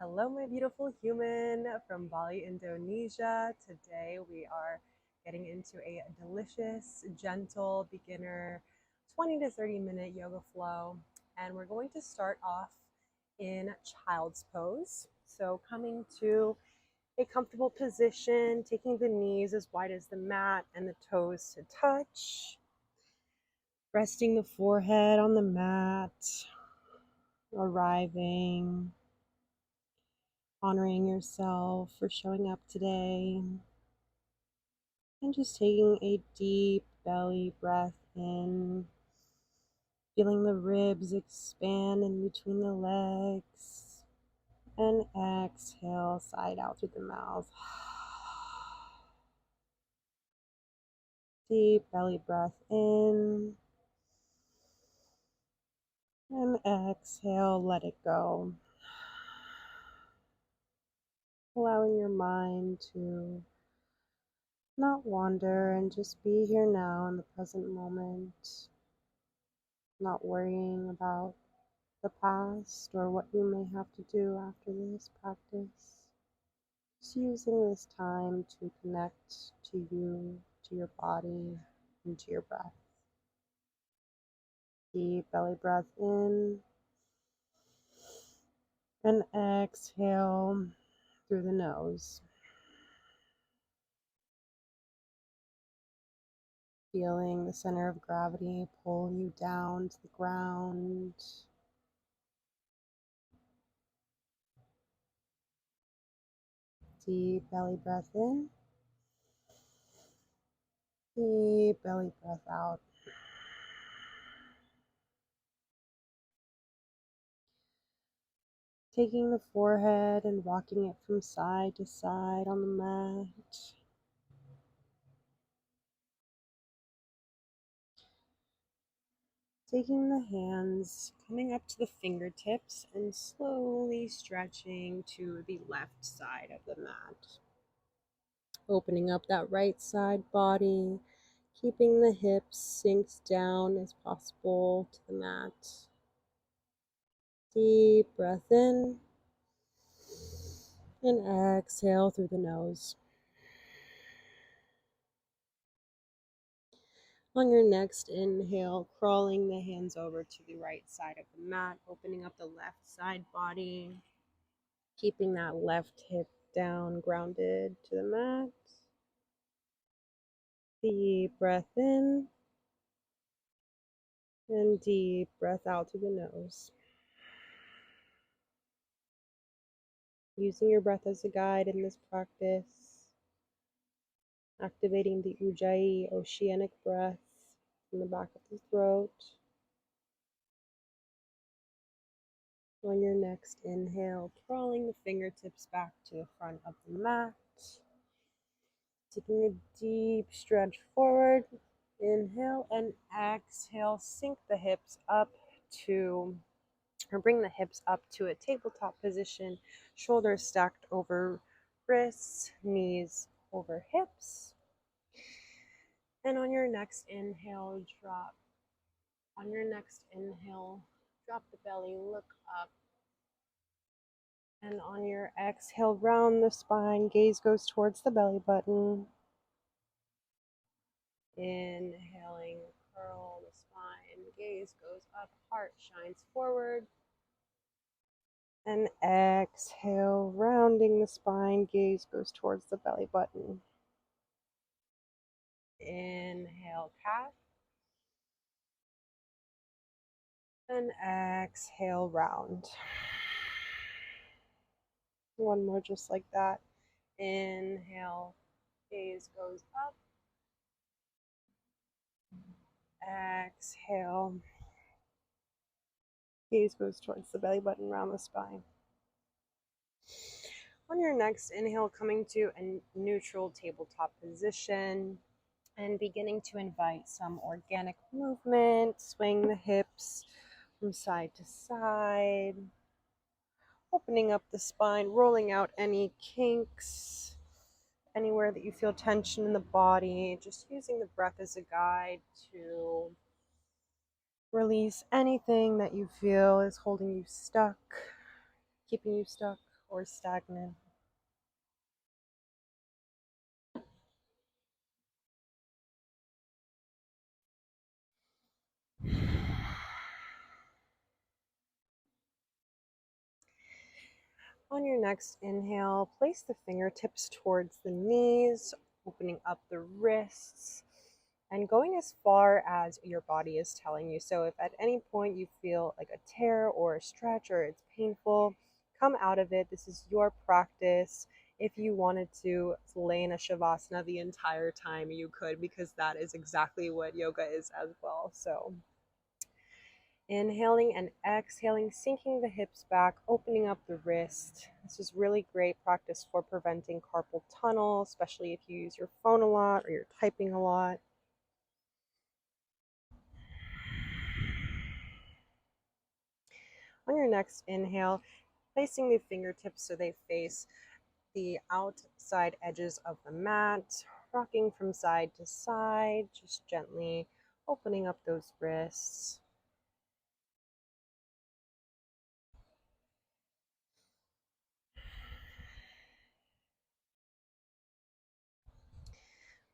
Hello, my beautiful human from Bali, Indonesia. Today we are getting into a delicious, gentle, beginner 20 to 30-minute yoga flow. And we're going to start off in child's pose. So, coming to a comfortable position, taking the knees as wide as the mat and the toes to touch, resting the forehead on the mat, arriving. Honoring yourself for showing up today, and just taking a deep belly breath in, feeling the ribs expand in between the legs, and exhale, side out through the mouth. Deep belly breath in, and exhale, let it go. Allowing your mind to not wander and just be here now in the present moment. Not worrying about the past or what you may have to do after this practice. Just using this time to connect to you, to your body, and to your breath. Deep belly breath in, and exhale through the nose. Feeling the center of gravity pull you down to the ground. Deep belly breath in. Deep belly breath out. Taking the forehead and rocking it from side to side on the mat. Taking the hands, coming up to the fingertips and slowly stretching to the left side of the mat. Opening up that right side body, keeping the hips synced down as possible to the mat. Deep breath in, and exhale through the nose. On your next inhale, crawling the hands over to the right side of the mat, opening up the left side body, keeping that left hip down, grounded to the mat. Deep breath in, and deep breath out through the nose. Using your breath as a guide in this practice, activating the Ujjayi oceanic breath from the back of the throat. On your next inhale, crawling the fingertips back to the front of the mat. Taking a deep stretch forward. Inhale and exhale. Sink the hips up to, or bring the hips up to a tabletop position. Shoulders stacked over wrists, knees over hips. And on your next inhale, drop. On your next inhale, drop the belly, look up. And on your exhale, round the spine, gaze goes towards the belly button. Inhaling, curl the spine, gaze goes up, heart shines forward. And exhale, rounding the spine, gaze goes towards the belly button. Inhale, calf. And exhale, round. One more just like that. Inhale, gaze goes up. Exhale, gaze goes towards the belly button, round the spine. On your next inhale, coming to a neutral tabletop position and beginning to invite some organic movement, swaying the hips from side to side, opening up the spine, rolling out any kinks, anywhere that you feel tension in the body, just using the breath as a guide to release anything that you feel is holding you stuck, keeping you stuck, or stagnant. On your next inhale, place the fingertips towards the knees, opening up the wrists and going as far as your body is telling you. So if at any point you feel like a tear or a stretch or it's painful, come out of it. This is your practice. If you wanted to lay in a shavasana the entire time, you could, because that is exactly what yoga is as well. So inhaling and exhaling, sinking the hips back, opening up the wrist. This is really great practice for preventing carpal tunnel, especially if you use your phone a lot or you're typing a lot. On your next inhale, placing the fingertips so they face the outside edges of the mat, rocking from side to side, just gently opening up those wrists.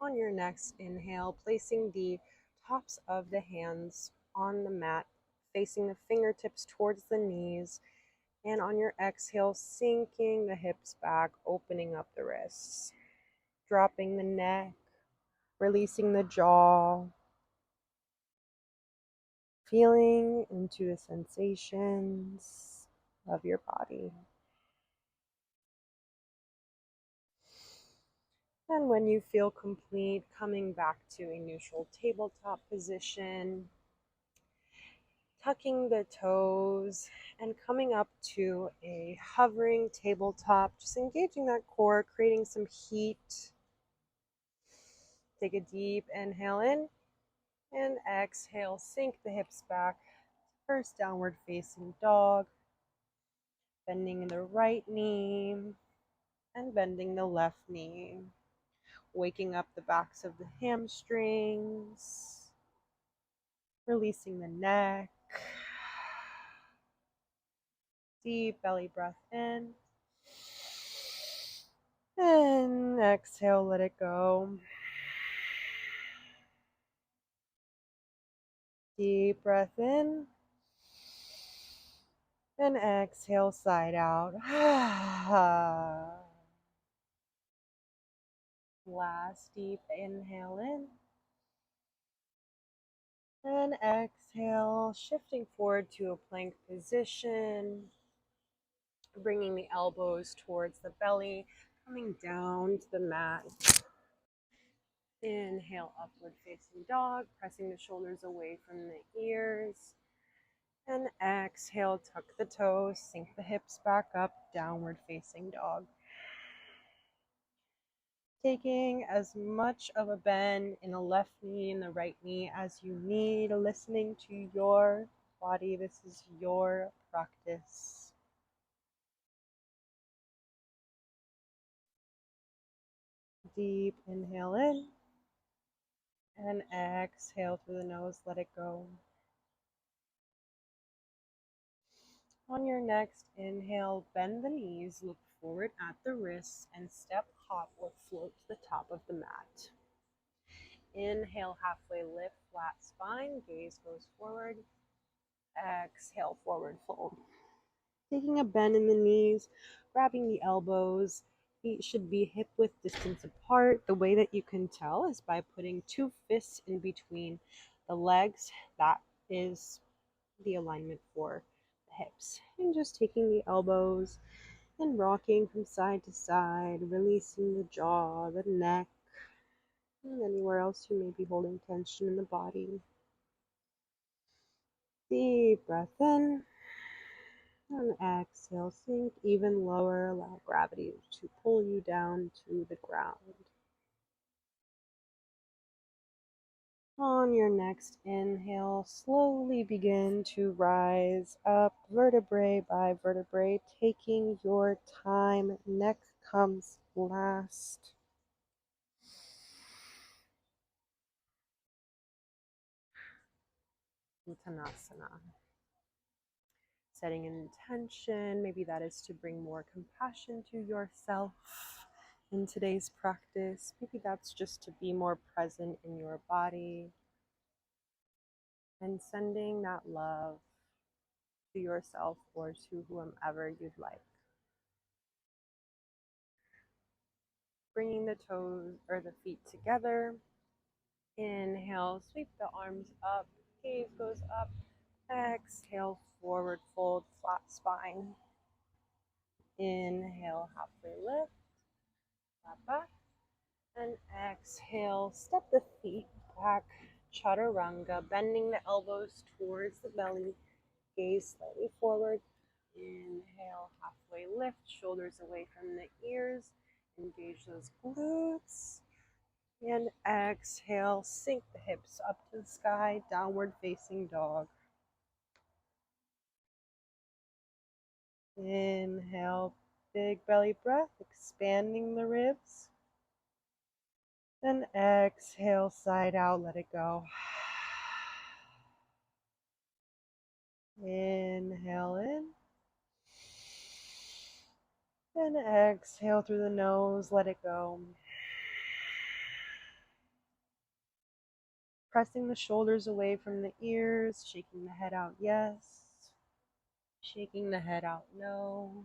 On your next inhale, placing the tops of the hands on the mat, facing the fingertips towards the knees, and on your exhale, sinking the hips back, opening up the wrists, dropping the neck, releasing the jaw, feeling into the sensations of your body. And when you feel complete, coming back to a neutral tabletop position, tucking the toes and coming up to a hovering tabletop, just engaging that core, creating some heat. Take a deep inhale in and exhale, sink the hips back. First downward facing dog, bending the right knee and bending the left knee, waking up the backs of the hamstrings, releasing the neck. Deep belly breath in and exhale, let it go. Deep breath in and exhale, side out. Last deep inhale in and exhale, shifting forward to a plank position, bringing the elbows towards the belly, coming down to the mat. Inhale, upward facing dog, pressing the shoulders away from the ears. And exhale, tuck the toes, sink the hips back up, downward facing dog. Taking as much of a bend in the left knee and the right knee as you need, listening to your body. This is your practice. Deep inhale in and exhale through the nose, let it go. On your next inhale, bend the knees, look forward at the wrists, and step, hop, or float to the top of the mat. Inhale, halfway lift, flat spine, gaze goes forward. Exhale, forward fold. Taking a bend in the knees, grabbing the elbows. Feet should be hip width distance apart. The way that you can tell is by putting two fists in between the legs. That is the alignment for the hips. And just taking the elbows and rocking from side to side, releasing the jaw, the neck, and anywhere else you may be holding tension in the body. Deep breath in and exhale, sink even lower, allow gravity to pull you down to the ground. On your next inhale, slowly begin to rise up vertebrae by vertebrae, taking your time. Neck comes last. Uttanasana. setting an intention. Maybe that is to bring more compassion to yourself in today's practice. Maybe that's just to be more present in your body and sending that love to yourself or to whomever you'd like. Bringing the toes or the feet together. Inhale, sweep the arms up, gaze goes up. Exhale, forward fold, flat spine. Inhale, halfway lift, flat back. And exhale, step the feet back, chaturanga, bending the elbows towards the belly, gaze slightly forward. Inhale, halfway lift, shoulders away from the ears, engage those glutes. And exhale, sink the hips up to the sky, downward facing dog. Inhale, big belly breath, expanding the ribs. Then exhale, side out, let it go. Inhale in. Then exhale through the nose, let it go. Pressing the shoulders away from the ears, shaking the head out, yes. Shaking the head out, no.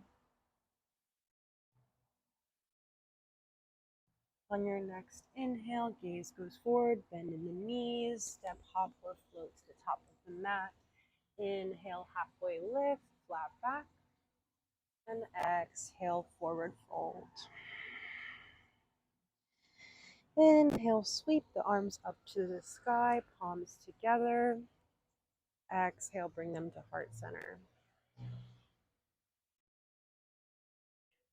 On your next inhale, gaze goes forward, bend in the knees, step, hop, or float to the top of the mat. Inhale, halfway lift, flat back. And exhale, forward fold. Inhale, sweep the arms up to the sky, palms together. Exhale, bring them to heart center.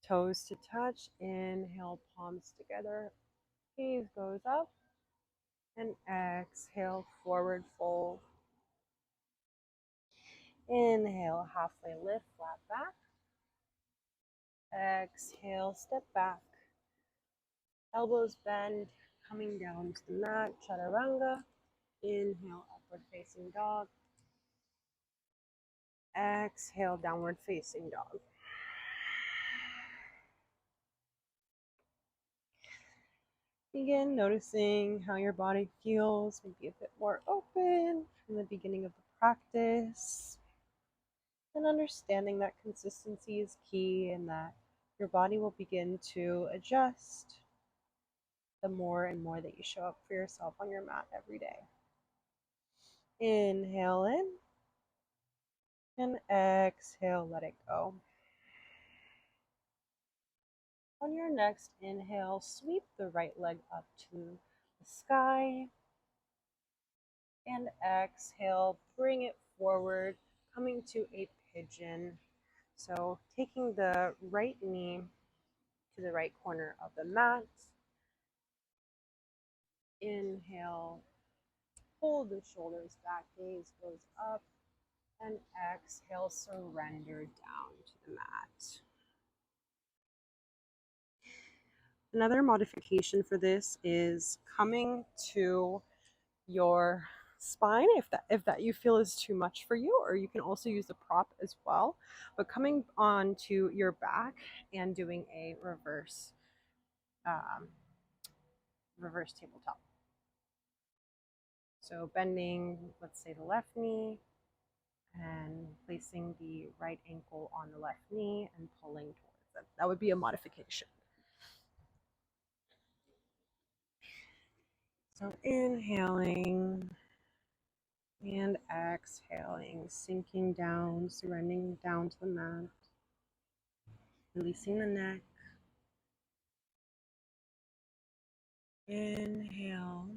Toes to touch. Inhale, palms together. Gaze goes up. And exhale, forward fold. Inhale, halfway lift, flat back. Exhale, step back. Elbows bend, coming down to the mat, chaturanga. Inhale, upward facing dog. Exhale, downward facing dog. Begin noticing how your body feels, maybe a bit more open from the beginning of the practice. And understanding that consistency is key and that your body will begin to adjust the more and more that you show up for yourself on your mat every day. Inhale in and exhale, let it go. On your next inhale, sweep the right leg up to the sky. And exhale, bring it forward, coming to a pigeon. So taking the right knee to the right corner of the mat. Inhale, pull the shoulders back, gaze goes up. And exhale, surrender down to the mat. Another modification for this is coming to your spine if that you feel is too much for you, or you can also use a prop as well, but coming onto your back and doing a reverse tabletop. So bending, let's say, the left knee and placing the right ankle on the left knee and pulling towards it. That would be a modification. So inhaling and exhaling, sinking down, surrendering down to the mat, releasing the neck. Inhale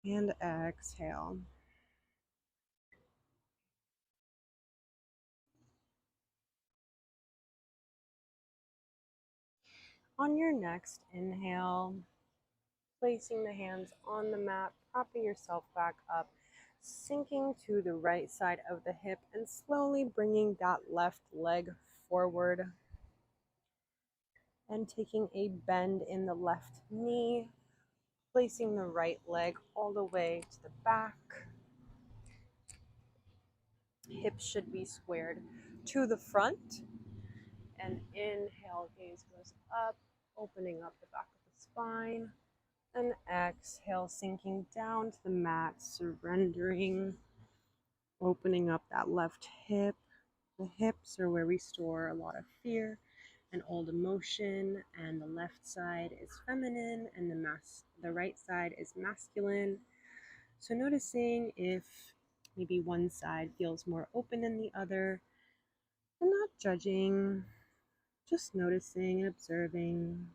and exhale. On your next inhale, placing the hands on the mat, propping yourself back up, sinking to the right side of the hip and slowly bringing that left leg forward and taking a bend in the left knee, placing the right leg all the way to the back. Hips should be squared to the front. And inhale, gaze goes up, opening up the back of the spine. And exhale, sinking down to the mat, surrendering, opening up that left hip. The hips are where we store a lot of fear and old emotion, and the left side is feminine and the right side is masculine. So noticing if maybe one side feels more open than the other, and not judging, just noticing and observing.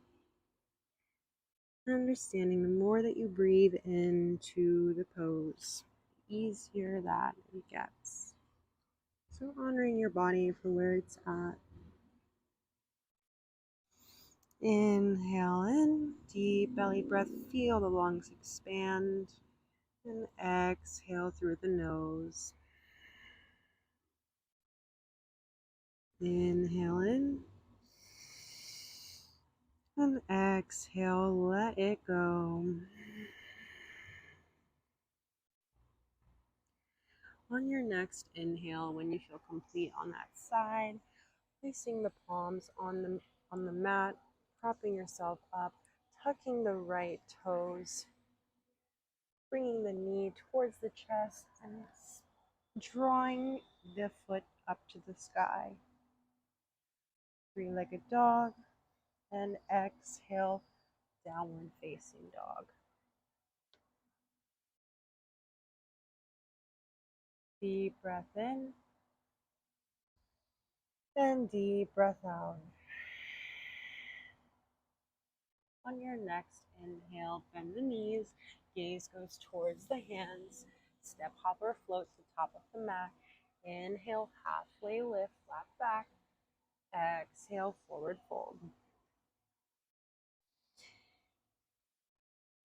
Understanding the more that you breathe into the pose, the easier that it gets. So honoring your body for where it's at. Inhale in, deep belly breath, feel the lungs expand. And exhale through the nose. Inhale in. And exhale, let it go. On your next inhale, when you feel complete on that side, placing the palms on the mat, propping yourself up, tucking the right toes, bringing the knee towards the chest, and drawing the foot up to the sky. Three-legged dog, and exhale, downward facing dog. Deep breath in, and deep breath out. On your next inhale, bend the knees, gaze goes towards the hands, step hopper float to the top of the mat. Inhale, halfway lift, flat back. Exhale, forward fold.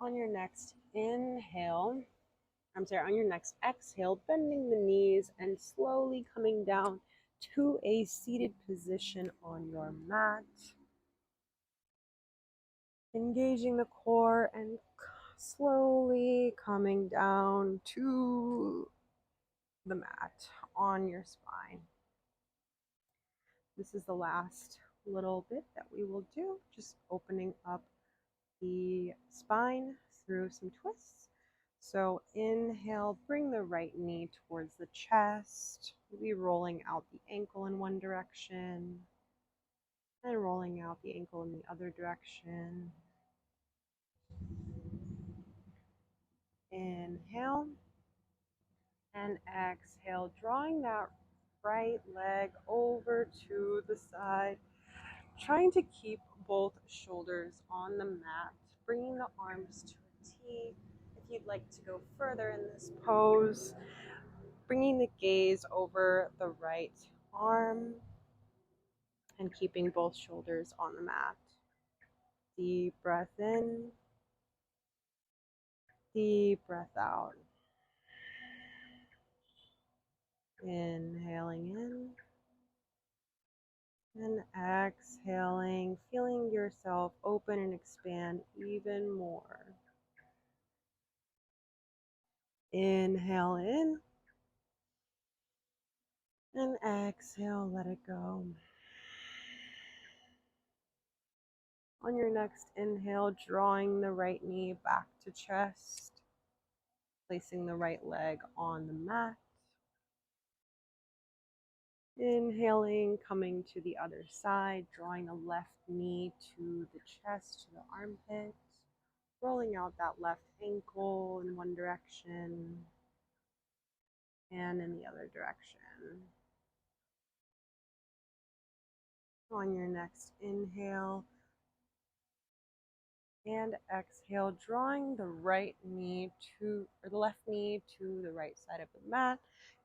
On your next exhale, bending the knees and slowly coming down to a seated position on your mat. Engaging the core and slowly coming down to the mat on your spine. This is the last little bit that we will do, just opening up the spine through some twists. So inhale, bring the right knee towards the chest, maybe rolling out the ankle in one direction and rolling out the ankle in the other direction. Inhale and exhale, drawing that right leg over to the side, trying to keep both shoulders on the mat, bringing the arms to a T. If you'd like to go further in this pose, bringing the gaze over the right arm and keeping both shoulders on the mat. Deep breath in, deep breath out. Inhaling in and exhaling, feeling yourself open and expand even more. Inhale in and exhale, let it go. On your next inhale, drawing the right knee back to chest, placing the right leg on the mat. Inhaling, coming to the other side, drawing the left knee to the chest, to the armpit, rolling out that left ankle in one direction and in the other direction. On your next inhale and exhale, drawing the left knee to the right side of the mat,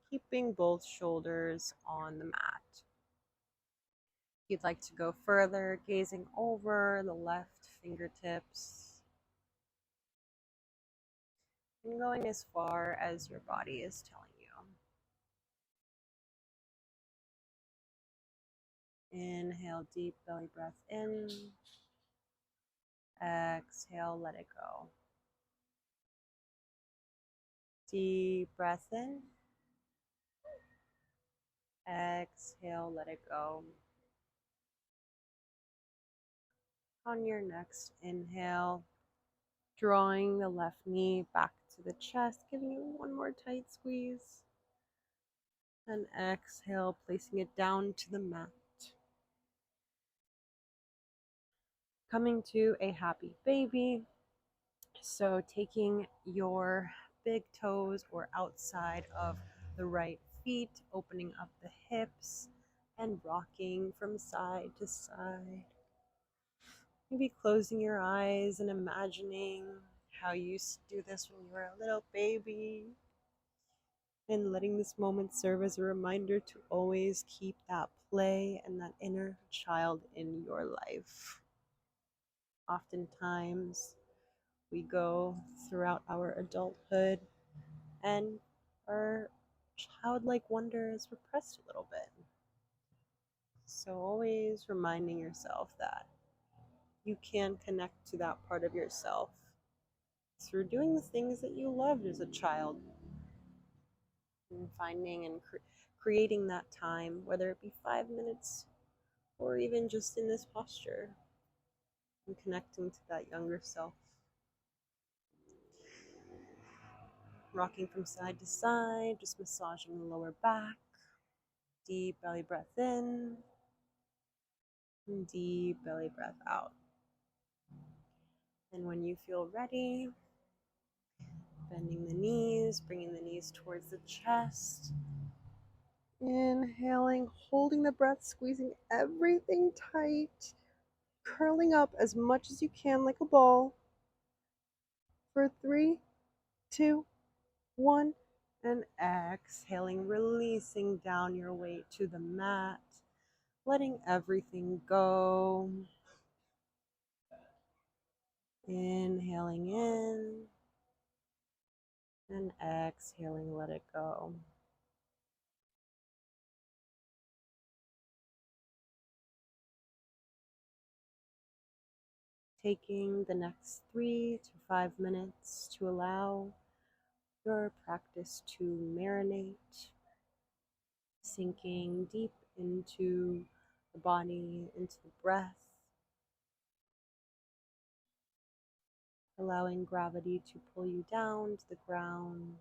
keeping both shoulders on the mat. If you'd like to go further, gazing over the left fingertips and going as far as your body is telling you. Inhale, deep belly breath in. Exhale, let it go. Deep breath in. Exhale, let it go. On your next inhale, drawing the left knee back to the chest, giving you one more tight squeeze. And exhale, placing it down to the mat. Coming to a happy baby. So taking your big toes or outside of the right feet, opening up the hips and rocking from side to side. Maybe closing your eyes and imagining how you used to do this when you were a little baby, and letting this moment serve as a reminder to always keep that play and that inner child in your life. Oftentimes, we go throughout our adulthood and our childlike wonder is repressed a little bit. So, always reminding yourself that you can connect to that part of yourself through doing the things that you loved as a child, and finding and creating that time, whether it be 5 minutes or even just in this posture, and connecting to that younger self. Rocking from side to side, just massaging the lower back. Deep belly breath in, and deep belly breath out. And when you feel ready, bending the knees, bringing the knees towards the chest. Inhaling, holding the breath, squeezing everything tight, curling up as much as you can like a ball. For 3, 2, 1, and exhaling, releasing down your weight to the mat, letting everything go. Inhaling in and exhaling, let it go. Taking the next 3 to 5 minutes to allow your practice to marinate, sinking deep into the body, into the breath, allowing gravity to pull you down to the ground,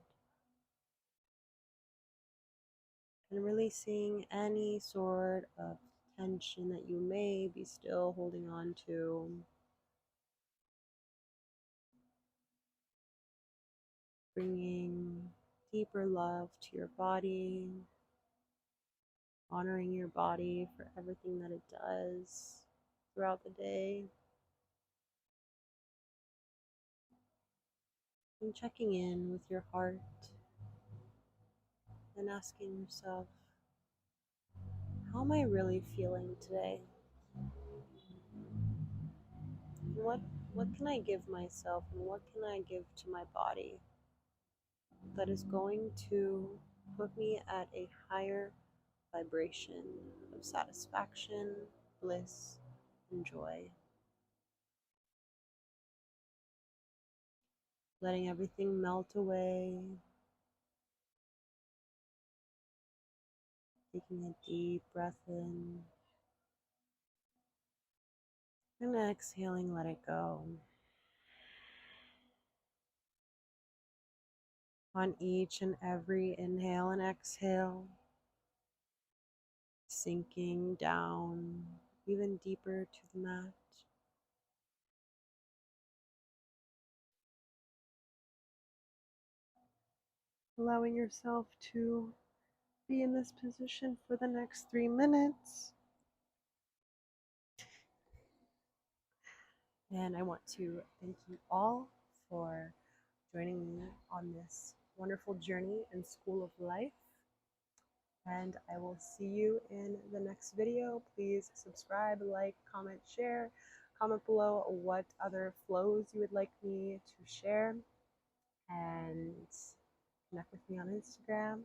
and releasing any sort of tension that you may be still holding on to. Bringing deeper love to your body, honoring your body for everything that it does throughout the day, and checking in with your heart and asking yourself, how am I really feeling today? What what can I give myself, and what can I give to my body that is going to put me at a higher vibration of satisfaction, bliss, and joy? Letting everything melt away, taking a deep breath in, and exhaling, let it go. On each and every inhale and exhale, sinking down even deeper to the mat. Allowing yourself to be in this position for the next 3 minutes. And I want to thank you all for joining me on this wonderful journey in School of Life. And I will see you in the next video. Please subscribe, like, comment, share. Comment below what other flows you would like me to share. And connect with me on Instagram.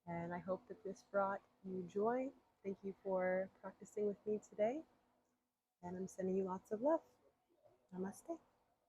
And I hope that this brought you joy. Thank you for practicing with me today. And I'm sending you lots of love. Namaste.